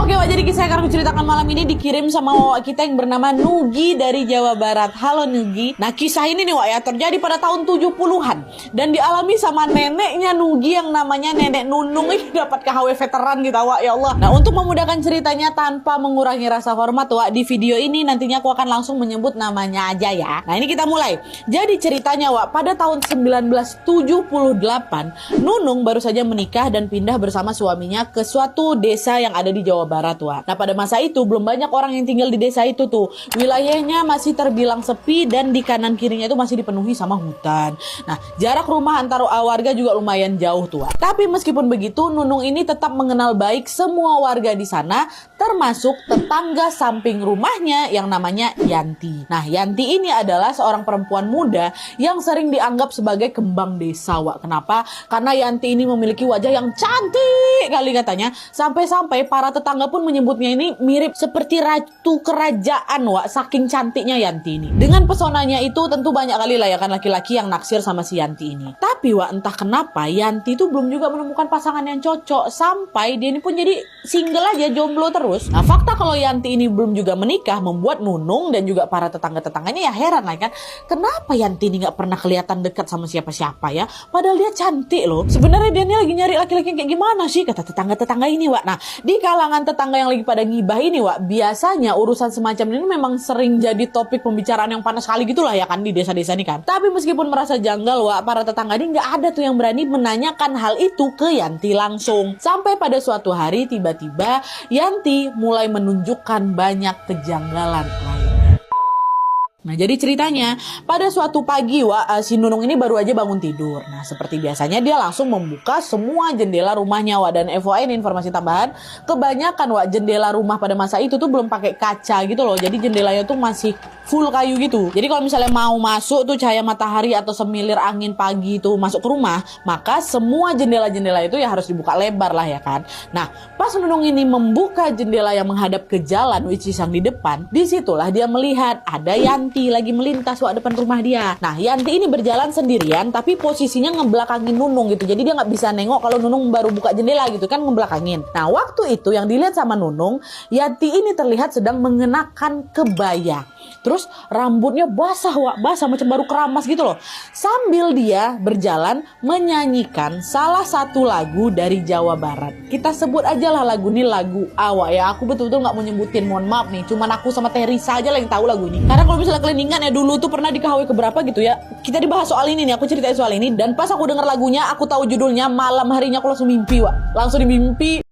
Oke Wak, jadi kisah yang akan aku ceritakan malam ini dikirim sama Wak kita yang bernama Nugi dari Jawa Barat. Halo Nugi. Nah kisah ini nih Wak ya, terjadi pada tahun 70-an dan dialami sama neneknya Nugi yang namanya Nenek Nunung. Ini dapat KHW veteran gitu Wak, ya Allah. Nah untuk memudahkan ceritanya tanpa mengurangi rasa hormat Wak, di video ini nantinya aku akan langsung menyebut namanya aja ya. Nah ini kita mulai. Jadi ceritanya Wak, pada tahun 1978 Nunung baru saja menikah dan pindah bersama suaminya ke suatu desa yang ada di Jawa Barat Wak. Nah pada masa itu belum banyak orang yang tinggal di desa itu tuh. Wilayahnya masih terbilang sepi dan di kanan kirinya itu masih dipenuhi sama hutan. Nah jarak rumah antar warga juga lumayan jauh tuh Wak. Tapi meskipun begitu Nunung ini tetap mengenal baik semua warga di sana, termasuk tetangga samping rumahnya yang namanya Yanti. Nah Yanti ini adalah seorang perempuan muda yang sering dianggap sebagai kembang desa Wak. Kenapa? Karena Yanti ini memiliki wajah yang cantik kali katanya. Sampai-sampai para tetangga pun menyebutnya ini mirip seperti ratu kerajaan Wak, saking cantiknya Yanti ini. Dengan pesonanya itu tentu banyak kali lah ya kan laki-laki yang naksir sama si Yanti ini. Tapi Wak entah kenapa Yanti itu belum juga menemukan pasangan yang cocok, sampai dia ini pun jadi single aja, jomblo terus. Nah fakta kalau Yanti ini belum juga menikah membuat Nunung dan juga para tetangga-tetangganya ya heran lah kan. Kenapa Yanti ini gak pernah kelihatan dekat sama siapa-siapa ya, padahal dia cantik loh. Sebenarnya dia ini lagi nyari laki-laki yang kayak gimana sih, kata tetangga-tetangga ini Wak. Nah di kalangan tetangga yang lagi pada ngibah ini Wak, biasanya urusan semacam ini memang sering jadi topik pembicaraan yang panas sekali gitulah ya kan di desa-desa ini kan. Tapi meskipun merasa janggal Wak, para tetangga ini nggak ada tuh yang berani menanyakan hal itu ke Yanti langsung. Sampai pada suatu hari tiba-tiba Yanti mulai menunjukkan banyak kejanggalan lain. Nah jadi ceritanya pada suatu pagi Wak, si Nunung ini baru aja bangun tidur. Nah seperti biasanya dia langsung membuka semua jendela rumahnya Wak. Dan FYI ini informasi tambahan, kebanyakan Wak jendela rumah pada masa itu tuh belum pakai kaca gitu loh. Jadi jendelanya tuh masih full kayu gitu. Jadi kalau misalnya mau masuk tuh cahaya matahari atau semilir angin pagi itu masuk ke rumah, maka semua jendela-jendela itu ya harus dibuka lebar lah ya kan. Nah pas Nunung ini membuka jendela yang menghadap ke jalan, which is yang di depan, disitulah dia melihat ada Yanti lagi melintas Wak depan rumah dia. Nah Yanti ini berjalan sendirian tapi posisinya ngebelakangin Nunung gitu. Jadi dia nggak bisa nengok kalau Nunung baru buka jendela gitu kan, ngebelakangin. Nah waktu itu yang dilihat sama Nunung, Yanti ini terlihat sedang mengenakan kebaya. Terus rambutnya basah Wak, basah macam baru keramas gitu loh. Sambil dia berjalan menyanyikan salah satu lagu dari Jawa Barat. Kita sebut aja lah lagu ini lagu Awak ya. Aku betul-betul nggak mau nyebutin, mohon maaf nih. Cuman aku sama Teresa aja lah yang tahu lagu ini. Karena kalau misalnya kalian ingat ya dulu tuh pernah di KHW keberapa gitu ya, kita dibahas soal ini nih, aku ceritain soal ini. Dan pas aku denger lagunya, aku tahu judulnya, malam harinya aku langsung mimpi Wak. Langsung dimimpi